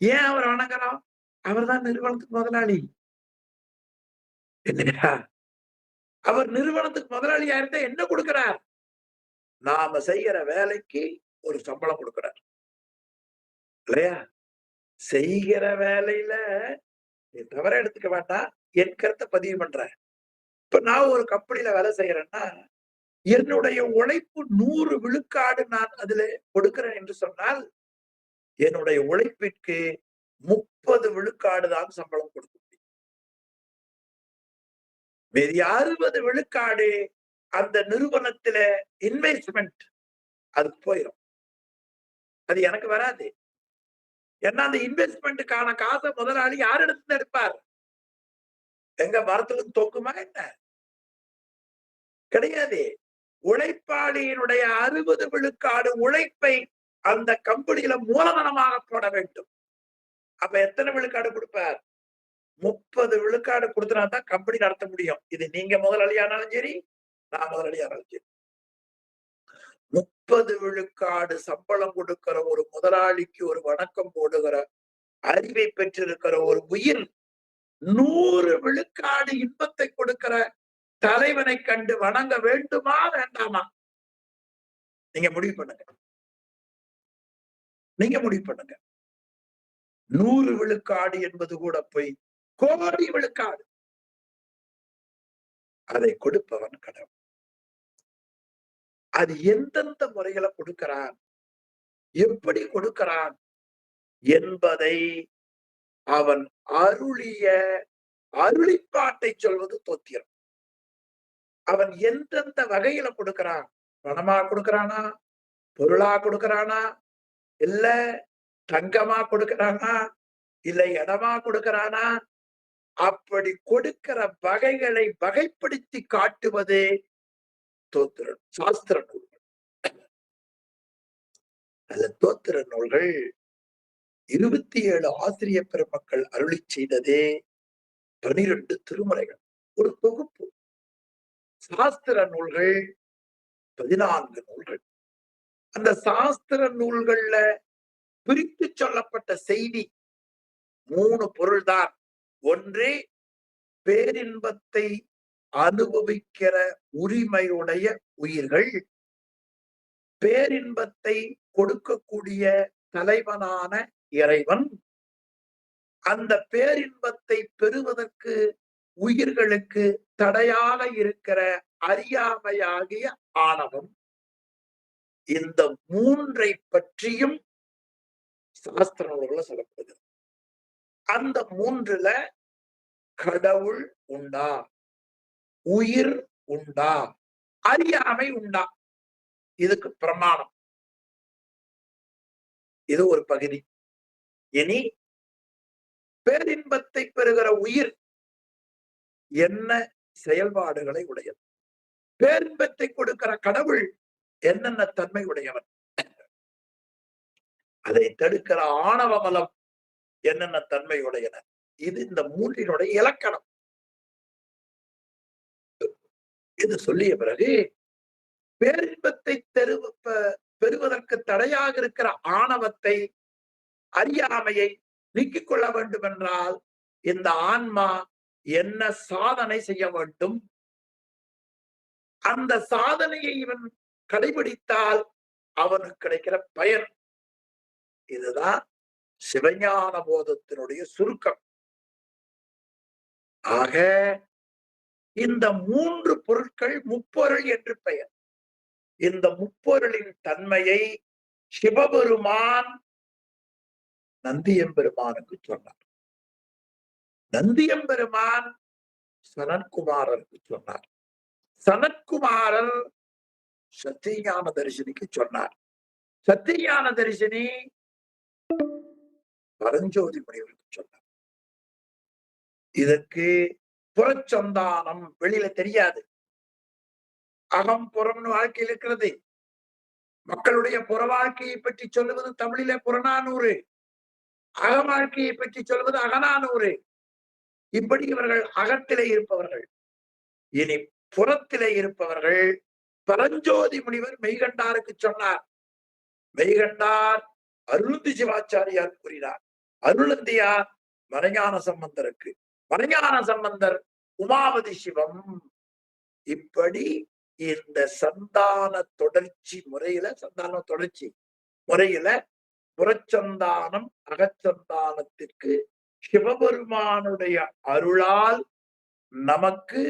S2: ஏன் அவர் வணங்குறோம்? அவர் தான் நிறுவனத்துக்கு முதலாளி இல்லையா? அவர் நிறுவனத்துக்கு முதலாளியா இருந்தா என்ன கொடுக்கிறார்? நாம செய்யற வேலைக்கு ஒரு சம்பளம் கொடுக்கிறார் இல்லையா? செய்கிற வேலையில தவிர எடுத்துக்க வேண்டாம், என் கருத்தை பதிவு பண்றேன். இப்ப நான் ஒரு கம்பெனில வேலை செய்யறேன்னா, என்னுடைய உழைப்பு 100 விழுக்காடு நான் அதுல கொடுக்கிறேன் என்று சொன்னால், என்னுடைய உழைப்பிற்கு 30 விழுக்காடு தான் சம்பளம் கொடுக்க முடியும். மீதி 60 விழுக்காடு அந்த நிறுவனத்தில இன்வெஸ்ட்மெண்ட் அதுக்கு போயிடும். அது எனக்கு வராது. ஏன்னா அந்த இன்வெஸ்ட்மெண்ட்டுக்கான காசை முதலாளி யார் இடத்துல எடுப்பார்? எங்க மரத்துல தொங்குமா என்ன? கிடையாது. உழைப்பாளியினுடைய 60 விழுக்காடு உழைப்பை அந்த கம்பெனியில மூலதனமாக போட வேண்டும். அப்ப எத்தனை விழுக்காடு கொடுப்பார்? 30 விழுக்காடு கொடுத்தனா தான் கம்பெனி நடத்த முடியும். இது நீங்க முதலாளியானாலும் சரி, நான் முதலாளியானாலும் சரி. 30 விழுக்காடு சம்பளம் கொடுக்கிற ஒரு முதலாளிக்கு ஒரு வணக்கம் போடுகிற அறிவை பெற்றிருக்கிற ஒரு உயிர் 100 விழுக்காடு இன்பத்தை கொடுக்கிற தலைவனை கண்டு வணங்க வேண்டுமா வேண்டாமா? நீங்க முடிவு பண்ணுங்க. நீங்க முடிவு பண்ணுங்க. 100 விழுக்காடு என்பது கூட போய் கோடி விழுக்காடு அதை கொடுப்பவன் கடவுள். அது எந்தெந்த முறையில கொடுக்கிறான், எப்படி கொடுக்கிறான் என்பதை அவன் அருளிய அருளிப்பாட்டை சொல்வது தோத்திரம். அவன் எந்தெந்த வகையில கொடுக்கிறான்? பணமா கொடுக்கிறானா, பொருளா கொடுக்கிறானா, இல்ல தங்கமா கொடுக்கிறானா, இல்ல இடமா கொடுக்கிறானா? அப்படி கொடுக்கிற வகைகளை வகைப்படுத்தி காட்டுவது தோத்திர சாஸ்திர நூல்கள். அல்ல தோத்திர நூல்கள் 27 ஆசிரிய பெருமக்கள் அருளி செய்ததே 12 திருமுறைகள், ஒரு தொகுப்பு. சாஸ்திர நூல்கள் 14 நூல்கள். அந்த சாஸ்திர நூல்கள்ல பிரித்து சொல்லப்பட்ட செய்தி 3 பொருள்தான். ஒன்று, பேரின்பத்தை அனுபவிக்கிற உரிமையுடைய உயிர்கள், பேரின்பத்தை கொடுக்கக்கூடிய தலைவனான இறைவன், அந்த பேரின்பத்தை பெறுவதற்கு உயிர்களுக்கு தடையாக இருக்கிற அறியாமையாகிய ஆணவம். இந்த 3ஐ பற்றியும் சாஸ்திர நூல்கள சொல்லப்படுது. அந்த 3ல கடவுள் உண்டா, உயிர் உண்டா, அறியாமை உண்டா, இதுக்கு பிரமாணம். இது ஒரு பகுதி. இனி பேரின்பத்தை பெறுகிற உயிர் என்ன செயல்பாடுகளை உடையது, பேரின்பத்தை கொடுக்கிற கடவுள் என்னென்ன தன்மை உடையவன், அதை தடுக்கிற ஆணவ மலம் என்னென்ன தன்மை உடையன, இது இந்த 3னுடைய இலக்கணம். இது சொல்லிய பிறகு பேரின்பத்தை பெறுவதற்கு தடையாக இருக்கிற ஆணவத்தை, அறியாமையை நீக்கிக் கொள்ள வேண்டும் என்றால் இந்த ஆன்மா என்ன சாதனை செய்ய வேண்டும், அந்த சாதனையை இவன் கடைபிடித்தால் அவனுக்கு கிடைக்கிற பயன். இதுதான் சிவஞான போதத்தினுடைய சுருக்கம். ஆக இந்த 3 பொருட்கள் முப்பொருள் என்று பெயர். இந்த முப்பொருளின் தன்மையை சிவபெருமான் நந்தியம்பெருமானுக்கு சொன்னார். நந்தியம்பெருமான் சனத்குமாரருக்கு சொன்னார். சனத்குமாரர் சத்தியஞான தரிசனிக்கு சொன்னார். சத்தியஞான தரிசனி பரஞ்சோதி முனிவருக்கு சொன்னார். இதற்கு புறச்சந்தானம் வெளியில தெரியாது. அகம் புறம்னு வாழ்க்கையில் இருக்கிறது. மக்களுடைய புற வாழ்க்கையை பற்றி சொல்லுவது தமிழில புறநானூறு, அக வாழ்க்கையை பற்றி சொல்வது அகநானூறு. இப்படி இவர்கள் அகத்திலே இருப்பவர்கள். இனி புறத்திலே இருப்பவர்கள் பரஞ்சோதி முனிவர் மெய்கண்டாருக்கு சொன்னார். மெய்கண்டார் அருளந்தி சிவாச்சாரியார் கூறினார். அருளந்தியார் மறைஞான சம்பந்தருக்கு, மறைஞான சம்பந்தர் உமாபதி சிவம். இப்படி இந்த சந்தான தொடர்ச்சி முறையில, சந்தான தொடர்ச்சி முறையில புறச்சந்தானம் அகச்சந்தானத்திற்கு சிவபெருமானுடைய அருளால் நமக்கு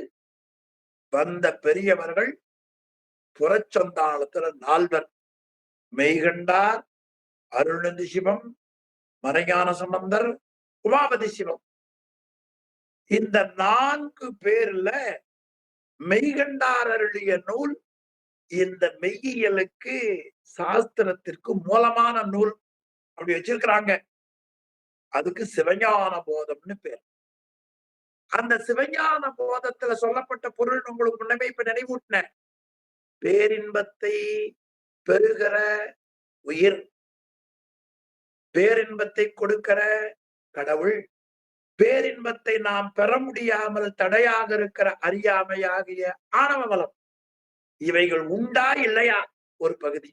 S2: வந்த பெரியவர்கள் புறச்சந்தானத்துல 4 மெய்கண்டார், அருளந்தி சிவம், மறைஞான சம்பந்தர், உமாபதி சிவம். இந்த 4 பேர்ல மெய்கண்டார் அருளிய நூல் இந்த மெய்யியலுக்கு சாஸ்திரத்திற்கு மூலமான நூல் அப்படி வச்சிருக்கிறாங்க. அதுக்கு சிவஞான போதம்னு பேர். அந்த சிவஞான போதத்துல சொல்லப்பட்ட பொருள் உங்களுக்கு முன்னமே இப்ப நினைவூட்டின. பேரின்பத்தை பெறுகிற உயிர், பேரின்பத்தை கொடுக்கிற கடவுள், பேரின்பத்தை நாம் பெற முடியாமல் தடையாக இருக்கிற அறியாமையாகிய ஆணவ மலம், இவைகள் உண்டா இல்லையா ஒரு பகுதி.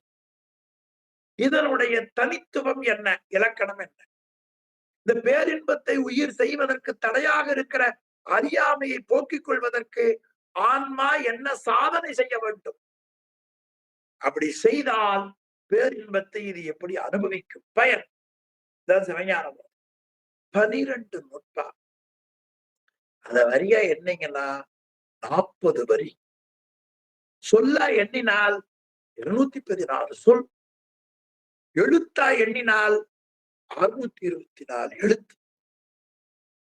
S2: இதனுடைய தனித்துவம் என்ன, இலக்கணம் என்ன, இந்த பேரின்பத்தை உயிர் செய்வதற்கு தடையாக இருக்கிற அறியாமையை போக்கிக் கொள்வதற்கு ஆன்மா என்ன சாதனை செய்ய வேண்டும், அப்படி செய்தால் பேரின்பத்தை இது எப்படி அனுபவிக்கும், பயன். சிவஞானம் 12 நுட்பா. அத வரியா எண்ணீங்கன்னா 40 வரி. சொல்ல எண்ணினால் 214 சொல். எழுத்தா எண்ணினால் 624 எழுத்து.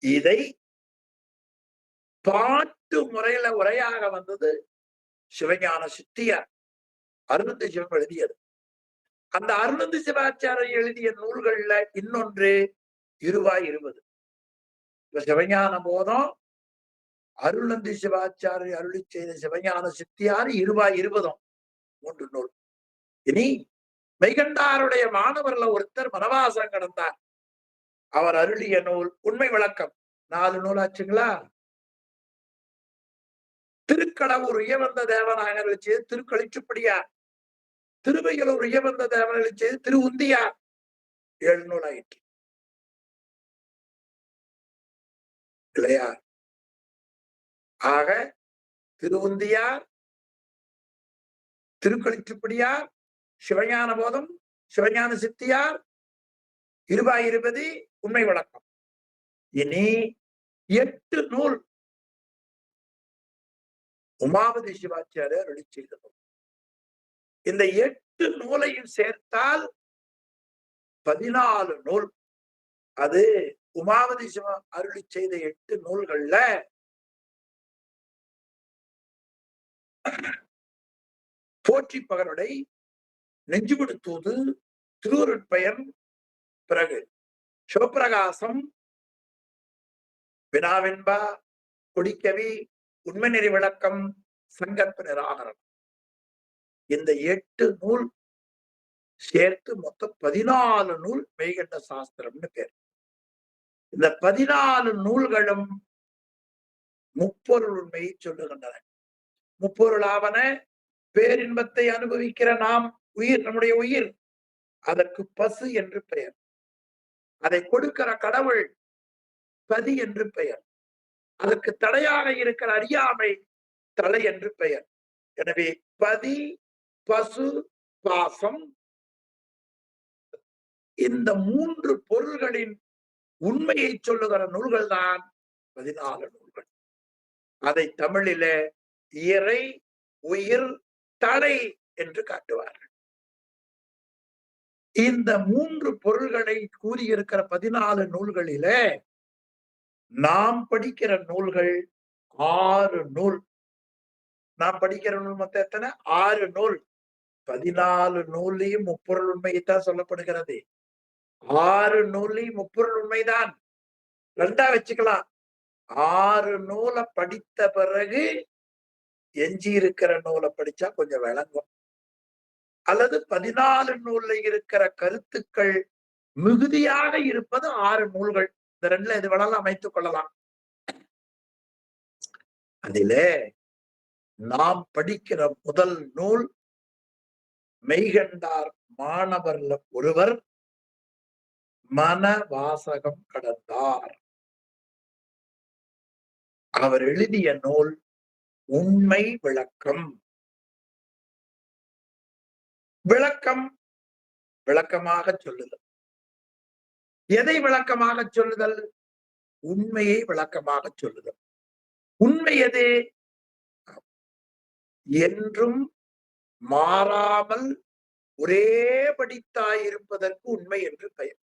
S2: இதை பாட்டு முறையில உரையாக வந்தது சிவஞான சித்தியார், அருணந்தி சிவம் எழுதியது. அந்த அருணந்தி சிவாச்சாரியர் எழுதிய நூல்கள்ல இன்னொன்று 2020. இப்ப சிவஞான போதம், அருணந்தி சிவாச்சாரியர் அருளி செய்த சிவஞான சித்தியார் 2020 3 நூல். இனி மெய்கண்டாருடைய மாணவர்ல ஒருத்தர் வனவாசம் கடந்தார். அவர் அருளிய நூல் உண்மை விளக்கம். 4 நூல் ஆச்சுங்களா? திருக்கடவுர் உயவந்த தேவநாயகர் செய்து திருக்களிச்சுப்படியார், திருவையலூர் உயவந்த தேவர்கள் செய்து திரு உந்தியார். 7 நூல் ஆயிற்று இல்லையா? ஆக திருவுந்தியார், திருக்களிச்சுப்படியார், சிவஞான போதம், சிவஞான சித்தியார், இருபாயிருபதி, உண்மை விளக்கம். இனி 8 நூல் உமாபதி சிவாச்சாரியார் அருளி செய்தது. இந்த 8 நூலையும் சேர்த்தால் 14 நூல். அது உமாபதி சிவா அருளி செய்த 8 நூல்கள்ல போற்றி பகருடை, நெஞ்சுவிடு தூது, திருவருட்பயன், பிறகு சிவப்பிரகாசம், வினாவென்பா, கொடிக்கவி, உண்மை நெறி விளக்கம், சங்கற்ப நிராகரணம். இந்த 8 நூல் சேர்த்து மொத்தம் 14 நூல் மெய்கண்ட சாஸ்திரம்னு பேர். இந்த 14 நூல்களும் முப்பொருள் உண்மையை சொல்லுகின்றன. முப்பொருளாவன பேரின்பத்தை அனுபவிக்கிற நாம் உயிர், நம்முடைய உயிர், அதற்கு பசு என்று பெயர். அதை கொடுக்கிற கடவுள் பதி என்று பெயர். அதற்கு தடையாக இருக்கிற அறியாமை தலை என்று பெயர். எனவே பதி, பசு, பாசம், இந்த 3 பொருள்களின் உண்மையை சொல்லுகிற நூல்கள் தான் 14 நூல்கள். அதை தமிழிலே இறை, உயிர், தலை என்று காட்டுவார்கள். இந்த 3 பொருள்களை கூறியிருக்கிற 14 நூல்களிலே நாம் படிக்கிற நூல்கள் 6 நூல். நாம் படிக்கிற நூல் மொத்தம் எத்தனை? 6 நூல். 14 நூலையும் முப்பொருள் உண்மையைத்தான் சொல்லப்படுகிறது. 6 நூலையும் முப்பொருள் உண்மைதான். 2ஆ வச்சுக்கலாம். 6 நூலை படித்த பிறகு எஞ்சி இருக்கிற நூலை படிச்சா கொஞ்சம் விளங்கும். அல்லது 14 நூல்ல இருக்கிற கருத்துக்கள் மிகுதியாக இருப்பது 6 நூல்கள். இந்த 2ல எது வேணாலும் அமைத்துக் கொள்ளலாம். அதிலே நாம் படிக்கிற முதல் நூல் மெய்கண்டார் மாணவர்ல ஒருவர் மனவாசகம் கடந்தார். அவர் எழுதிய நூல் உண்மை விளக்கம். விளக்கம் விளக்கமாக சொல்லுதல். எதை விளக்கமாக சொல்லுதல்? உண்மையை விளக்கமாக சொல்லுதல். உண்மை எது? என்றும் மாறாமல் ஒரேபடித்தாயிருப்பதற்கு உண்மை என்று பெயர்.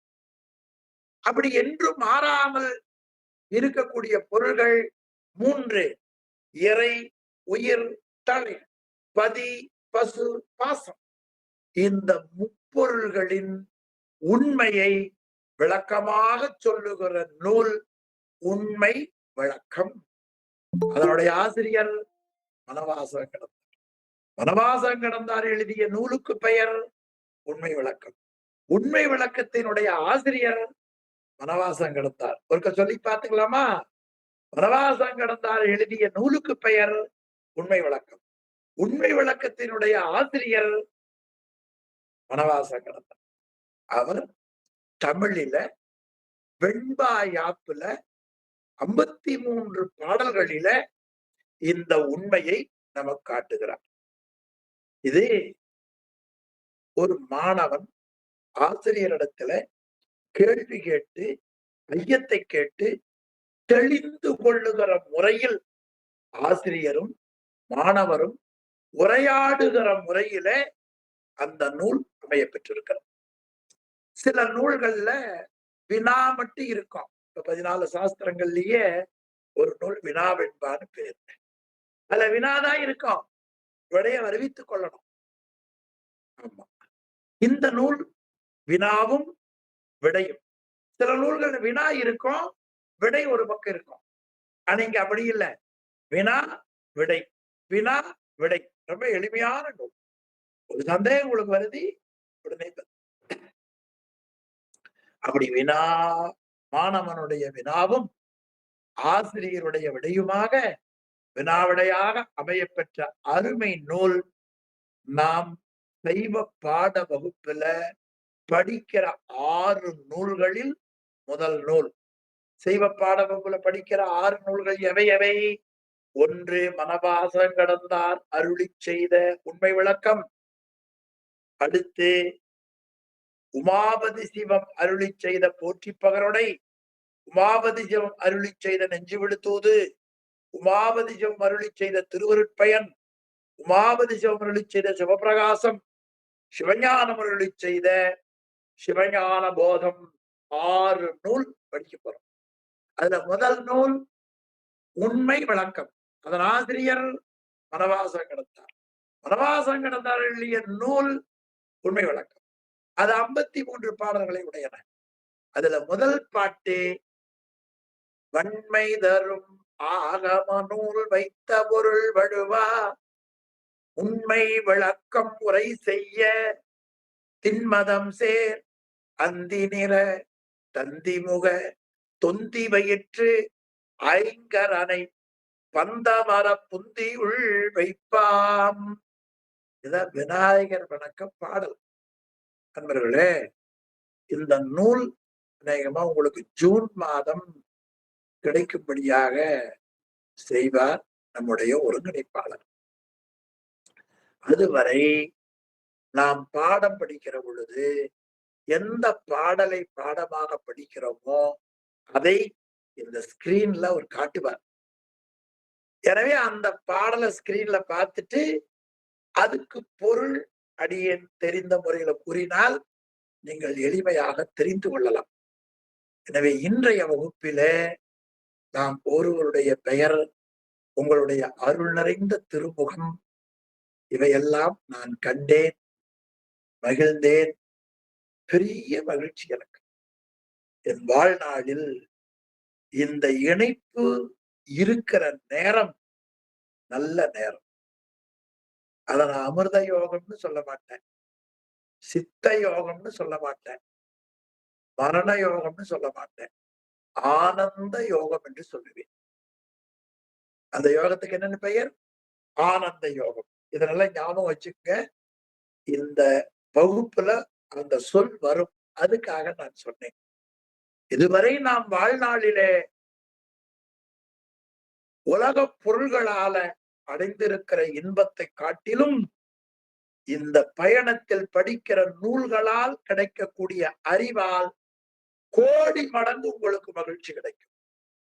S2: அப்படி என்றும் மாறாமல் இருக்கக்கூடிய பொருள்கள் 3: இறை, உயிர், தலை, பதி, பசு, பாசம். இந்த முப்பொருள்களின் உண்மையை விளக்கமாக சொல்லுகிற நூல் உண்மை விளக்கம். அதனுடைய ஆசிரியர் மனவாசகம் கடந்தார். மனவாசகம் கடந்தார் எழுதிய நூலுக்கு பெயர் உண்மை விளக்கம். உண்மை விளக்கத்தினுடைய ஆசிரியர் மனவாசகம் கடந்தார். ஒருக்க சொல்லி பார்த்துக்கலாமா? மனவாசகம் கடந்தார் எழுதிய நூலுக்கு பெயர் உண்மை விளக்கம். உண்மை விளக்கத்தினுடைய ஆசிரியர் மனவாசகம் கடந்தார். அவர் தமிழில வெண்பா யாப்புல 53 பாடல்களில இந்த உண்மையை நமக்கு காட்டுகிறார். இது ஒரு மாணவன் ஆசிரியரிடத்துல கேள்வி கேட்டு, ஐயத்தை கேட்டு தெளிந்து கொள்ளுகிற முறையில் ஆசிரியரும் மாணவரும் உரையாடுகிற முறையில அந்த நூல் அமைய பெற்றிருக்கிறது. சில நூல்கள்ல வினா மட்டும் இருக்கும். இப்ப 14 சாஸ்திரங்கள்லயே ஒரு நூல் வினாவென்பான்னு பேரு. அதுல வினாதான் இருக்கும், விடைய அறிவித்துக் கொள்ளணும். ஆமா, இந்த நூல் வினாவும் விடையும். சில நூல்கள் வினா இருக்கும், விடை ஒரு பக்கம் இருக்கும். ஆனா இங்க அப்படி இல்லை. வினா விடை, வினா விடை. ரொம்ப எளிமையான நூல். ஒரு சந்தேகம் உங்களுக்கு வருது, உடனே அப்படி வினா மாணவனுடைய வினாவும் ஆசிரியருடைய விடையுமாக வினாவிடையாக அமையப்பெற்ற அருமை நூல் நாம் சைவ பாட வகுப்புல படிக்கிற 6 நூல்களில் முதல் நூல். சைவ பாட வகுப்புல படிக்கிற 6 நூல்கள் எவை எவை? 1 மனவாசம் கடந்தார் அருளி செய்த உண்மை விளக்கம். அடுத்து உமாபதி சிவம் அருளி செய்த போற்றி பகருடை, உமாபதி சிவம் அருளி செய்த நெஞ்சு விழுத்தூது, உமாபதி சிவம் அருளி செய்த திருவருட்பயன், உமாபதி சிவம் அருளி செய்த சிவபிரகாசம், சிவஞானம் அருளி செய்த சிவஞான போதம். 6 நூல் படிக்க போறோம். அதுல முதல் நூல் உண்மை விளக்கம். அதன் ஆசிரியர் மனவாசம் கடந்தார். மனவாசம் கடந்தார் எழுதிய நூல் உண்மை விளக்கம். அது 53 பாடல்களை உடையன. அதுல முதல் பாட்டு வன்மை தரும் ஆகம நூல் வைத்த பொருள் வழுவா உண்மை விளக்கம் உரை செய்ய திண்மதம் சேர் அந்தி நிற தந்திமுக தொந்தி வயிற்று ஐங்கரனை பந்தமர புந்தி உள் வைப்பாம். இதான் விநாயகர் வணக்க பாடல். நண்பர்களே, இந்த நூல் அநேகமா உங்களுக்கு ஜூன் மாதம் கிடைக்கும்படியாக செய்வார் நம்முடைய ஒருங்கிணைப்பாளர். அதுவரை நாம் பாடம் படிக்கிற பொழுது எந்த பாடலை பாடமாக படிக்கிறோமோ அதை இந்த ஸ்கிரீன்ல அவர் காட்டுவார். எனவே அந்த பாடலை ஸ்கிரீன்ல பார்த்துட்டு அதுக்கு பொருள் அடியேன் தெரிந்த முறையில கூறினால் நீங்கள் எளிமையாக தெரிந்து கொள்ளலாம். எனவே இன்றைய வகுப்பிலே நாம் ஒருவருடைய பெயர், உங்களுடைய அருள் நிறைந்த திருமுகம், இவையெல்லாம் நான் கண்டேன், மகிழ்ந்தேன். பெரிய மகிழ்ச்சி எனக்கு. என் வாழ்நாளில் இந்த இணைப்பு இருக்கிற நேரம் நல்ல நேரம். அதை நான் அமிர்த யோகம்னு சொல்ல மாட்டேன், சித்த யோகம்னு சொல்ல மாட்டேன், மரண யோகம்னு சொல்ல மாட்டேன், ஆனந்த யோகம் என்று சொல்லுவேன். அந்த யோகத்துக்கு என்னன்னு பெயர்? ஆனந்த யோகம். இதனெல்லாம் ஞாபகம் வச்சுக்க. இந்த வகுப்புல அந்த சொல் வரும், அதுக்காக நான் சொன்னேன். இதுவரை நாம் வாழ்நாளிலே உலக பொருள்களால அடைந்திருக்கிற இன்பத்தை காட்டிலும் இந்த பயணத்தில் படிக்கிற நூல்களால் கிடைக்கக்கூடிய அறிவால் கோடி மடங்கு உங்களுக்கு மகிழ்ச்சி கிடைக்கும்.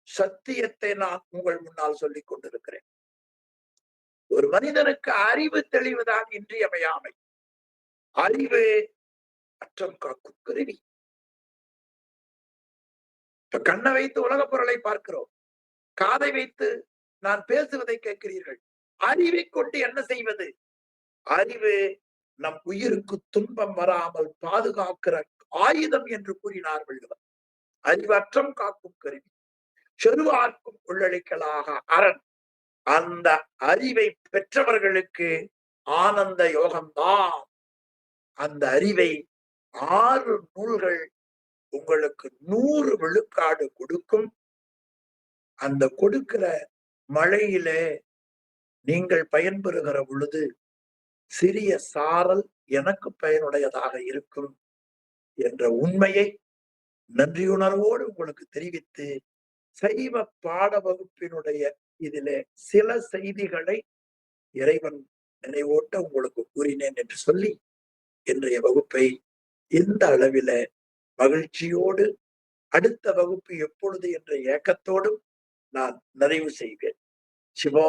S2: சத்தியத்தை நான் உங்கள் முன்னால் சொல்லிக் கொண்டிருக்கிறேன். ஒரு மனிதனுக்கு அறிவு தெளிவுதான் இன்றியமையாமை. அறிவு அற்றம் காக்கும் கருவி. இப்ப கண்ணை வைத்து உலக பொருளை பார்க்கிறோம், காதை வைத்து நான் பேசுவதை கேட்கிறீர்கள். அறிவை கொண்டு என்ன செய்வது? அறிவு நம் உயிருக்கு துன்பம் வராமல் பாதுகாக்கிற ஆயுதம் என்று கூறினார் வள்ளுவர். அறிவற்றம் காக்கும் கருவி, செருவார்க்கும் உள்ளளிக்கலாக அரண். அந்த அறிவை பெற்றவர்களுக்கு ஆனந்த யோகம்தான். அந்த அறிவை 6 நூல்கள் உங்களுக்கு 100 விழுக்காடு கொடுக்கும். அந்த கொடுக்கிற மழையிலே நீங்கள் பயன்பெறுகிற பொழுது சிறிய சாரல் எனக்கு பயனுடையதாக இருக்கும் என்ற உண்மையை நன்றியுணர்வோடு உங்களுக்கு தெரிவித்து, சைவ பாட வகுப்பினுடைய இதிலே சில செய்திகளை இறைவன் நினைவோட்ட உங்களுக்கு கூறினேன் என்று சொல்லி இன்றைய வகுப்பை இந்த அளவில மகிழ்ச்சியோடு, அடுத்த வகுப்பு எப்பொழுது என்ற ஏக்கத்தோடும் நான் நிறைவு செய்வேன். சிவா